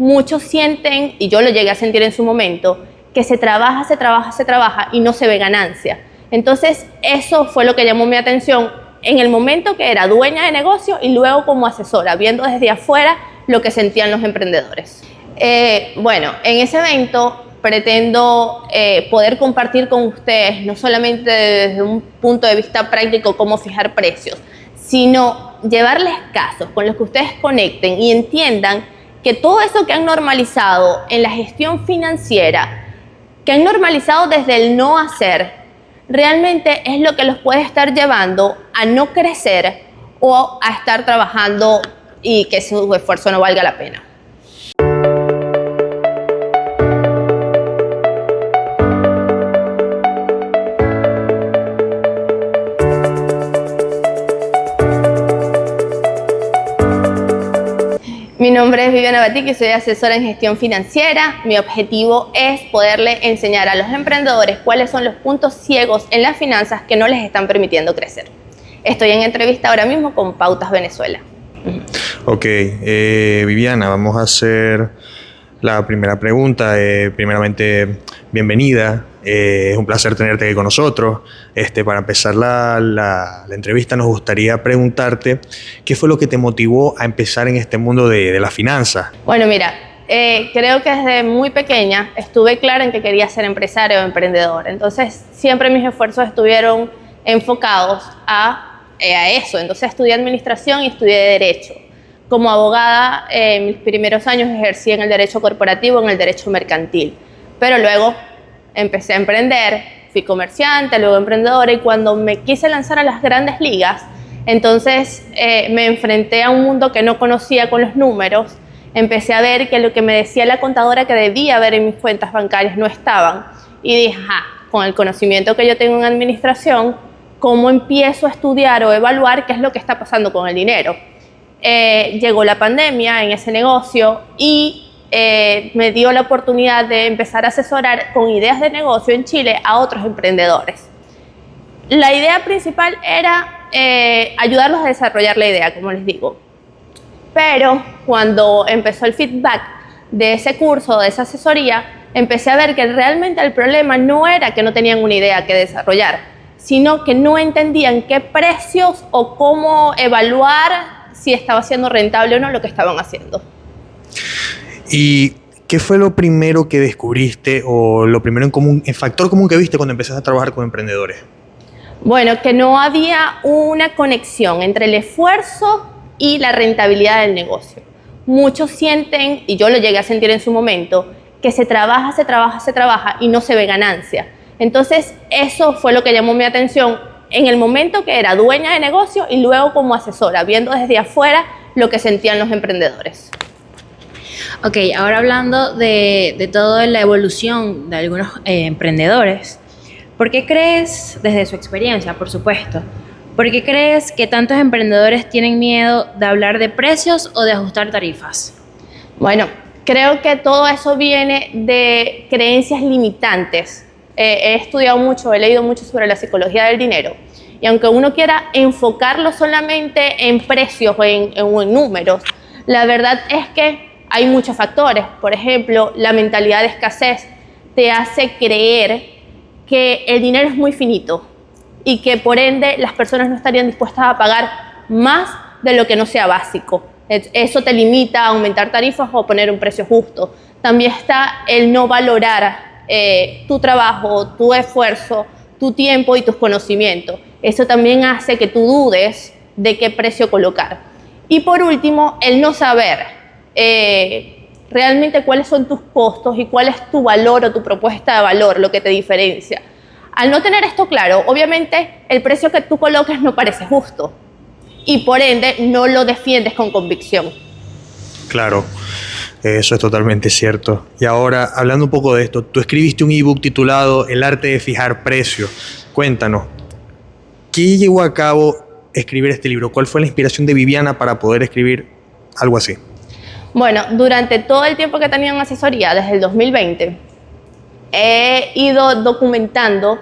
muchos sienten, y yo lo llegué a sentir en su momento, que se trabaja y no se ve ganancia. Entonces, eso fue lo que llamó mi atención en el momento que era dueña de negocio y luego como asesora, viendo desde afuera lo que sentían los emprendedores. Bueno, en ese evento pretendo poder compartir con ustedes, no solamente desde un punto de vista práctico cómo fijar precios, sino llevarles casos con los que ustedes conecten y entiendan que todo eso que han normalizado en la gestión financiera, que han normalizado desde el no hacer, realmente es lo que los puede estar llevando a no crecer o a estar trabajando y que su esfuerzo no valga la pena. Mi nombre es Viviana Batik y soy asesora en gestión financiera. Mi objetivo es poderle enseñar a los emprendedores cuáles son los puntos ciegos en las finanzas que no les están permitiendo crecer. Estoy en entrevista ahora mismo con Pautas Venezuela. Ok, Viviana, vamos a hacer la primera pregunta. Primeramente, bienvenida. Es un placer tenerte aquí con nosotros. Para empezar la entrevista, nos gustaría preguntarte qué fue lo que te motivó a empezar en este mundo de las finanzas. Bueno, mira, creo que desde muy pequeña estuve clara en que quería ser empresaria o emprendedora. Entonces, siempre mis esfuerzos estuvieron enfocados a eso. Entonces, estudié administración y estudié derecho. Como abogada, en mis primeros años ejercí en el derecho corporativo, en el derecho mercantil. Pero luego empecé a emprender, fui comerciante, luego emprendedora, y cuando me quise lanzar a las grandes ligas, entonces me enfrenté a un mundo que no conocía con los números. Empecé a ver que lo que me decía la contadora que debía ver en mis cuentas bancarias no estaban, y dije, con el conocimiento que yo tengo en administración, ¿cómo empiezo a estudiar o evaluar qué es lo que está pasando con el dinero? Llegó la pandemia en ese negocio y me dio la oportunidad de empezar a asesorar con ideas de negocio en Chile a otros emprendedores. La idea principal era ayudarlos a desarrollar la idea, como les digo. Pero cuando empezó el feedback de ese curso, de esa asesoría, empecé a ver que realmente el problema no era que no tenían una idea que desarrollar, sino que no entendían qué precios o cómo evaluar si estaba siendo rentable o no lo que estaban haciendo. ¿Y qué fue lo primero que descubriste o lo primero en común, el factor común que viste cuando empezaste a trabajar con emprendedores? Bueno, que no había una conexión entre el esfuerzo y la rentabilidad del negocio. Muchos sienten, y yo lo llegué a sentir en su momento, que se trabaja y no se ve ganancia. Entonces, eso fue lo que llamó mi atención en el momento que era dueña de negocio y luego como asesora, viendo desde afuera lo que sentían los emprendedores. Ok, ahora hablando de toda la evolución de algunos emprendedores, ¿por qué crees, desde su experiencia, por supuesto, por qué crees que tantos emprendedores tienen miedo de hablar de precios o de ajustar tarifas? Bueno, creo que todo eso viene de creencias limitantes. He estudiado mucho, he leído mucho sobre la psicología del dinero, y aunque uno quiera enfocarlo solamente en precios o en números, la verdad es que hay muchos factores. Por ejemplo, la mentalidad de escasez te hace creer que el dinero es muy finito y que por ende las personas no estarían dispuestas a pagar más de lo que no sea básico. Eso te limita a aumentar tarifas o poner un precio justo. También está el no valorar tu trabajo, tu esfuerzo, tu tiempo y tus conocimientos. Eso también hace que tú dudes de qué precio colocar. Y por último, el no saber realmente cuáles son tus costos y cuál es tu valor o tu propuesta de valor, lo que te diferencia. Al no tener esto claro, obviamente el precio que tú colocas no parece justo y por ende no lo defiendes con convicción. Claro. Eso es totalmente cierto. Y ahora, hablando un poco de esto, tú escribiste un ebook titulado El arte de fijar precios. Cuéntanos, ¿qué llevó a cabo escribir este libro? ¿Cuál fue la inspiración de Viviana para poder escribir algo así? Bueno, durante todo el tiempo que tenía en asesoría, desde el 2020, he ido documentando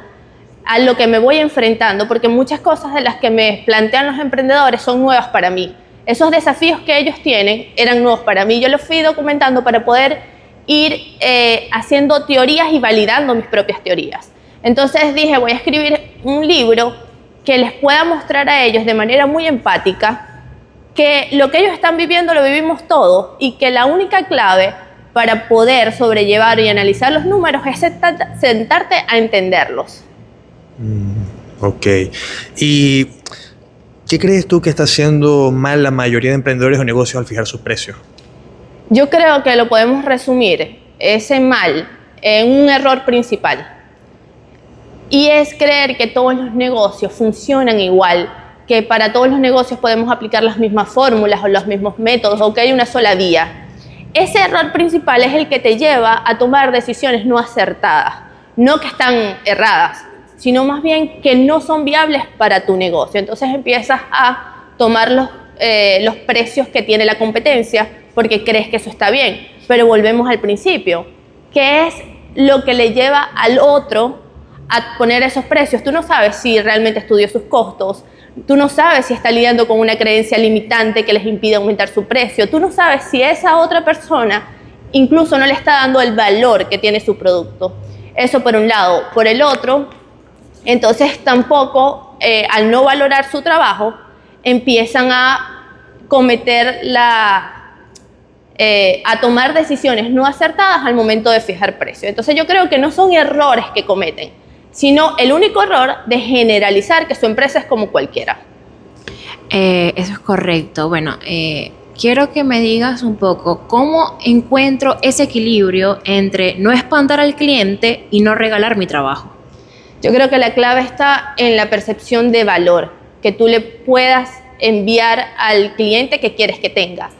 a lo que me voy enfrentando, porque muchas cosas de las que me plantean los emprendedores son nuevas para mí. Esos desafíos que ellos tienen eran nuevos para mí. Yo los fui documentando para poder ir haciendo teorías y validando mis propias teorías. Entonces dije, voy a escribir un libro que les pueda mostrar a ellos de manera muy empática que lo que ellos están viviendo lo vivimos todos y que la única clave para poder sobrellevar y analizar los números es sentarte a entenderlos. Ok. ¿Y qué crees tú que está haciendo mal la mayoría de emprendedores o negocios al fijar sus precios? Yo creo que lo podemos resumir, ese mal, en un error principal. Y es creer que todos los negocios funcionan igual, que para todos los negocios podemos aplicar las mismas fórmulas o los mismos métodos o que hay una sola vía. Ese error principal es el que te lleva a tomar decisiones no acertadas, no que están erradas, sino más bien que no son viables para tu negocio. Entonces empiezas a tomar los precios que tiene la competencia porque crees que eso está bien. Pero volvemos al principio, ¿qué es lo que le lleva al otro a poner esos precios? Tú no sabes si realmente estudió sus costos, tú no sabes si está lidiando con una creencia limitante que les impide aumentar su precio, tú no sabes si esa otra persona incluso no le está dando el valor que tiene su producto. Eso por un lado. Por el otro, entonces tampoco, al no valorar su trabajo, empiezan a cometer a tomar decisiones no acertadas al momento de fijar precio. Entonces yo creo que no son errores que cometen, sino el único error de generalizar que su empresa es como cualquiera. Eso es correcto. Bueno, quiero que me digas un poco cómo encuentro ese equilibrio entre no espantar al cliente y no regalar mi trabajo. Yo creo que la clave está en la percepción de valor que tú le puedas enviar al cliente que quieres que tenga.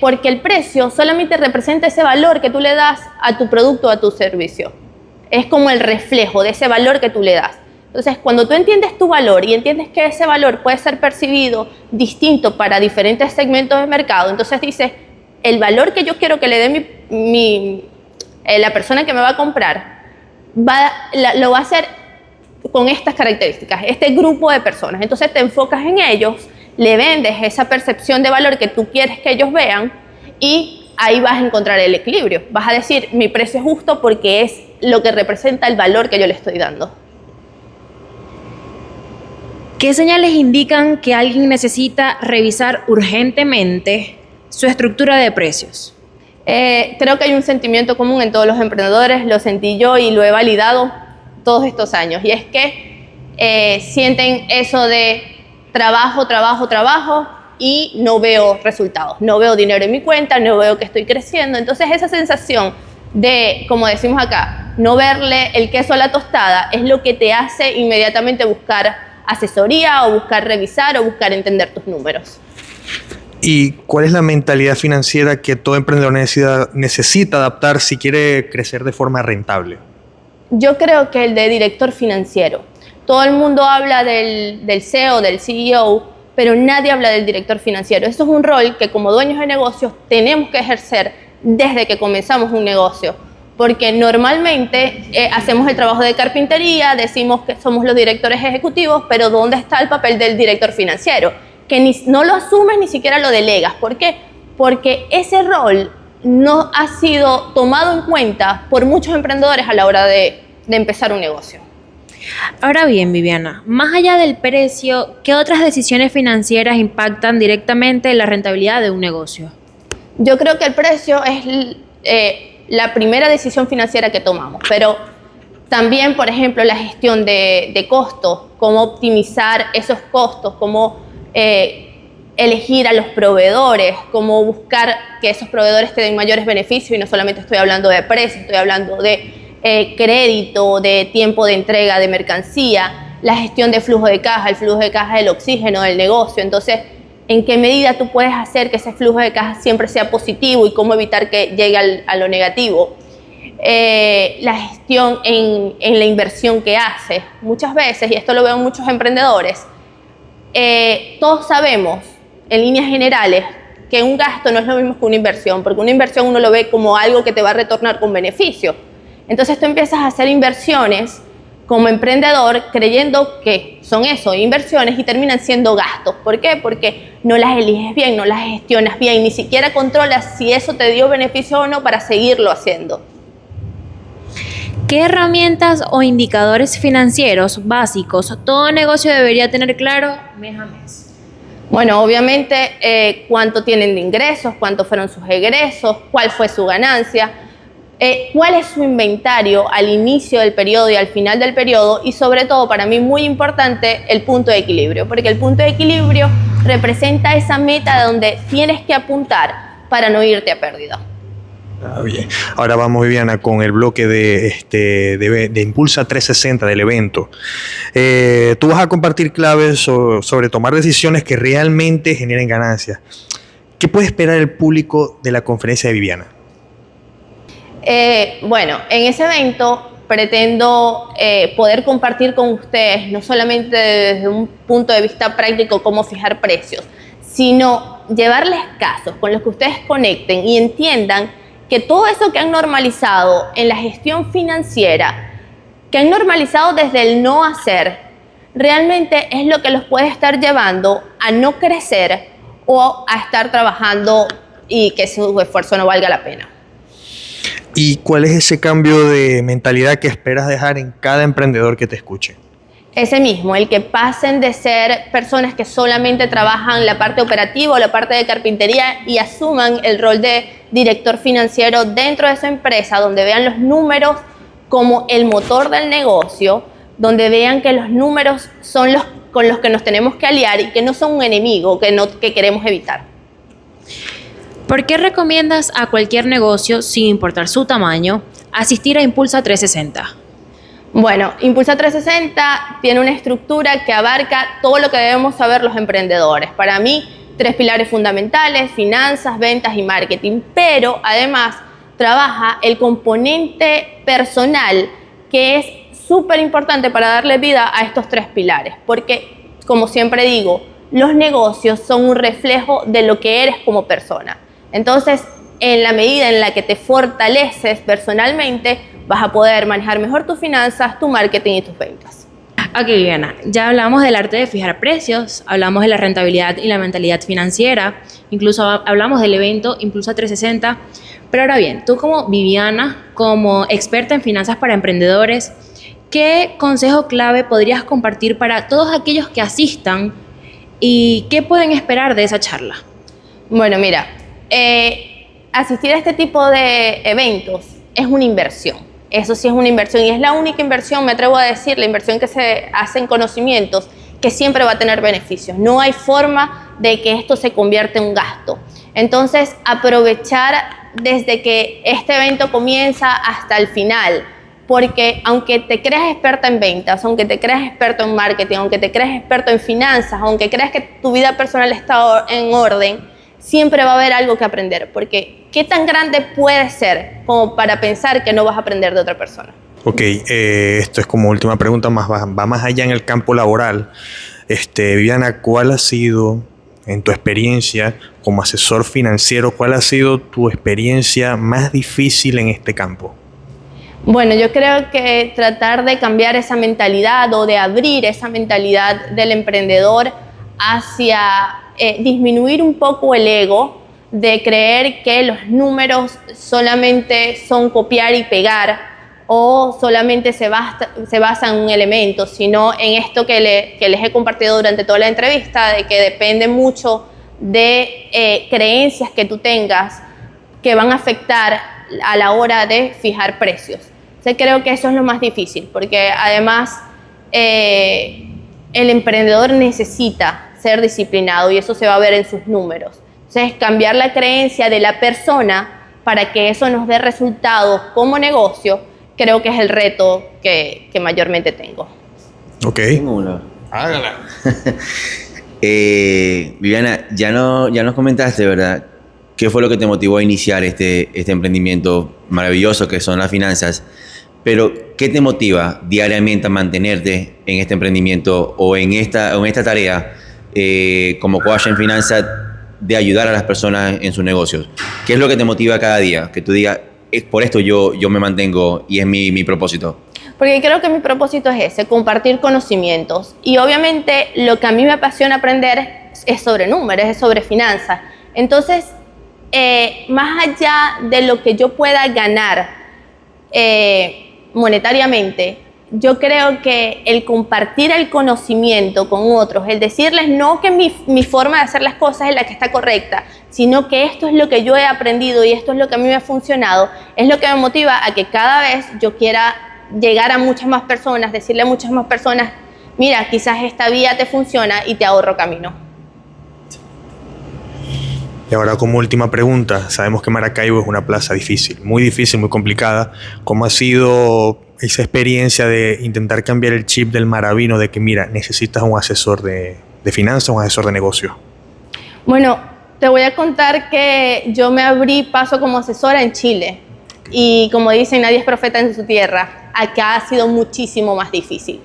Porque el precio solamente representa ese valor que tú le das a tu producto o a tu servicio. Es como el reflejo de ese valor que tú le das. Entonces, cuando tú entiendes tu valor y entiendes que ese valor puede ser percibido distinto para diferentes segmentos de mercado, entonces dices, el valor que yo quiero que le dé la persona que me va a comprar, lo va a hacer con estas características, este grupo de personas. Entonces te enfocas en ellos, le vendes esa percepción de valor que tú quieres que ellos vean y ahí vas a encontrar el equilibrio. Vas a decir, mi precio es justo porque es lo que representa el valor que yo le estoy dando. ¿Qué señales indican que alguien necesita revisar urgentemente su estructura de precios? Creo que hay un sentimiento común en todos los emprendedores, lo sentí yo y lo he validado todos estos años, y es que sienten eso de trabajo y no veo resultados, no veo dinero en mi cuenta, no veo que estoy creciendo. Entonces esa sensación de, como decimos acá, no verle el queso a la tostada es lo que te hace inmediatamente buscar asesoría o buscar revisar o buscar entender tus números. ¿Y cuál es la mentalidad financiera que todo emprendedor necesita adaptar si quiere crecer de forma rentable? Yo creo que el de director financiero. Todo el mundo habla del CEO, del CEO, pero nadie habla del director financiero. Eso es un rol que como dueños de negocios tenemos que ejercer desde que comenzamos un negocio, porque normalmente hacemos el trabajo de carpintería, decimos que somos los directores ejecutivos, pero ¿dónde está el papel del director financiero? Que no lo asumes, ni siquiera lo delegas. ¿Por qué? Porque ese rol no ha sido tomado en cuenta por muchos emprendedores a la hora de empezar un negocio. Ahora bien, Viviana, más allá del precio, ¿qué otras decisiones financieras impactan directamente la rentabilidad de un negocio? Yo creo que el precio es la primera decisión financiera que tomamos, pero también, por ejemplo, la gestión de costos, cómo optimizar esos costos, cómo elegir a los proveedores, cómo buscar que esos proveedores te den mayores beneficios, y no solamente estoy hablando de precio, estoy hablando de crédito, de tiempo de entrega de mercancía, la gestión de flujo de caja, el flujo de caja del oxígeno del negocio. Entonces, ¿en qué medida tú puedes hacer que ese flujo de caja siempre sea positivo y cómo evitar que llegue a lo negativo? La gestión en la inversión que haces. Muchas veces, y esto lo veo en muchos emprendedores, todos sabemos, en líneas generales, que un gasto no es lo mismo que una inversión, porque una inversión uno lo ve como algo que te va a retornar con beneficio. Entonces tú empiezas a hacer inversiones como emprendedor creyendo que son eso, inversiones, y terminan siendo gastos. ¿Por qué? Porque no las eliges bien, no las gestionas bien, ni siquiera controlas si eso te dio beneficio o no para seguirlo haciendo. ¿Qué herramientas o indicadores financieros básicos todo negocio debería tener claro mes a mes? Bueno, obviamente cuánto tienen de ingresos, cuántos fueron sus egresos, cuál fue su ganancia, cuál es su inventario al inicio del periodo y al final del periodo, y sobre todo, para mí muy importante, el punto de equilibrio, porque el punto de equilibrio representa esa meta donde tienes que apuntar para no irte a pérdida. Bien. Ahora vamos, Viviana, con el bloque de Impulsa 360 del evento. Tú vas a compartir claves sobre tomar decisiones que realmente generen ganancias. ¿Qué puede esperar el público de la conferencia de Viviana? Bueno, en ese evento pretendo poder compartir con ustedes, no solamente desde un punto de vista práctico cómo fijar precios, sino llevarles casos con los que ustedes conecten y entiendan que todo eso que han normalizado en la gestión financiera, que han normalizado desde el no hacer, realmente es lo que los puede estar llevando a no crecer o a estar trabajando y que su esfuerzo no valga la pena. ¿Y cuál es ese cambio de mentalidad que esperas dejar en cada emprendedor que te escuche? Ese mismo, el que pasen de ser personas que solamente trabajan la parte operativa o la parte de carpintería y asuman el rol de director financiero dentro de su empresa, donde vean los números como el motor del negocio, donde vean que los números son los con los que nos tenemos que aliar y que no son un enemigo que queremos evitar. ¿Por qué recomiendas a cualquier negocio, sin importar su tamaño, asistir a Impulsa 360? Bueno, Impulsa 360 tiene una estructura que abarca todo lo que debemos saber los emprendedores. Para mí, 3 pilares fundamentales: finanzas, ventas y marketing, pero además trabaja el componente personal, que es súper importante para darle vida a estos 3 pilares, porque, como siempre digo, los negocios son un reflejo de lo que eres como persona. Entonces, en la medida en la que te fortaleces personalmente, vas a poder manejar mejor tus finanzas, tu marketing y tus ventas. Ok, Viviana, ya hablamos del arte de fijar precios, hablamos de la rentabilidad y la mentalidad financiera, incluso hablamos del evento Impulsa 360, pero ahora bien, tú como Viviana, como experta en finanzas para emprendedores, ¿qué consejo clave podrías compartir para todos aquellos que asistan y qué pueden esperar de esa charla? Bueno, mira, asistir a este tipo de eventos es una inversión. Eso sí es una inversión y es la única inversión, me atrevo a decir, la inversión que se hace en conocimientos, que siempre va a tener beneficios. No hay forma de que esto se convierta en un gasto. Entonces, aprovechar desde que este evento comienza hasta el final, porque aunque te creas experta en ventas, aunque te creas experto en marketing, aunque te creas experto en finanzas, aunque creas que tu vida personal está en orden, siempre va a haber algo que aprender, porque ¿qué tan grande puede ser como para pensar que no vas a aprender de otra persona? Ok, esto es como última pregunta, va más allá en el campo laboral. Viviana, ¿cuál ha sido, en tu experiencia como asesor financiero, cuál ha sido tu experiencia más difícil en este campo? Bueno, yo creo que tratar de cambiar esa mentalidad o de abrir esa mentalidad del emprendedor hacia disminuir un poco el ego, de creer que los números solamente son copiar y pegar o solamente se basa en un elemento, sino en esto que les he compartido durante toda la entrevista, de que depende mucho de creencias que tú tengas que van a afectar a la hora de fijar precios. Entonces, creo que eso es lo más difícil, porque además el emprendedor necesita ser disciplinado y eso se va a ver en sus números. Entonces, cambiar la creencia de la persona para que eso nos dé resultados como negocio, creo que es el reto que mayormente tengo. Ok. Tengo una. Hágala. Viviana, ya nos comentaste, ¿verdad? ¿Qué fue lo que te motivó a iniciar este emprendimiento maravilloso que son las finanzas? Pero, ¿qué te motiva diariamente a mantenerte en este emprendimiento o en esta tarea como coach en finanzas de ayudar a las personas en sus negocios? ¿Qué es lo que te motiva cada día? Que tú digas, es por esto yo me mantengo y es mi propósito. Porque creo que mi propósito es ese, compartir conocimientos. Y obviamente lo que a mí me apasiona aprender es sobre números, es sobre finanzas. Entonces, más allá de lo que yo pueda ganar monetariamente, yo creo que el compartir el conocimiento con otros, el decirles no que mi forma de hacer las cosas es la que está correcta, sino que esto es lo que yo he aprendido y esto es lo que a mí me ha funcionado, es lo que me motiva a que cada vez yo quiera llegar a muchas más personas, decirle a muchas más personas, mira, quizás esta vía te funciona y te ahorro camino. Y ahora como última pregunta, sabemos que Maracaibo es una plaza difícil, muy complicada. ¿Cómo ha sido esa experiencia de intentar cambiar el chip del maravino de que, mira, necesitas un asesor de finanzas, un asesor de negocio? Bueno, te voy a contar que yo me abrí paso como asesora en Chile y como dicen, nadie es profeta en su tierra. Acá ha sido muchísimo más difícil.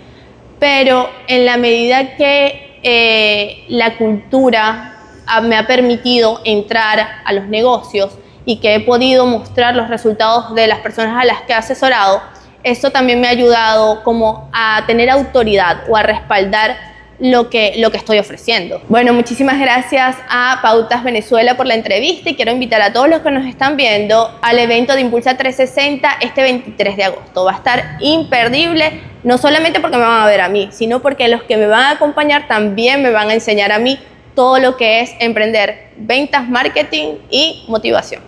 Pero en la medida que la cultura me ha permitido entrar a los negocios y que he podido mostrar los resultados de las personas a las que he asesorado, eso también me ha ayudado como a tener autoridad o a respaldar lo que estoy ofreciendo. Bueno, muchísimas gracias a Pautas Venezuela por la entrevista y quiero invitar a todos los que nos están viendo al evento de Impulsa 360 este 23 de agosto. Va a estar imperdible, no solamente porque me van a ver a mí, sino porque los que me van a acompañar también me van a enseñar a mí todo lo que es emprender, ventas, marketing y motivación.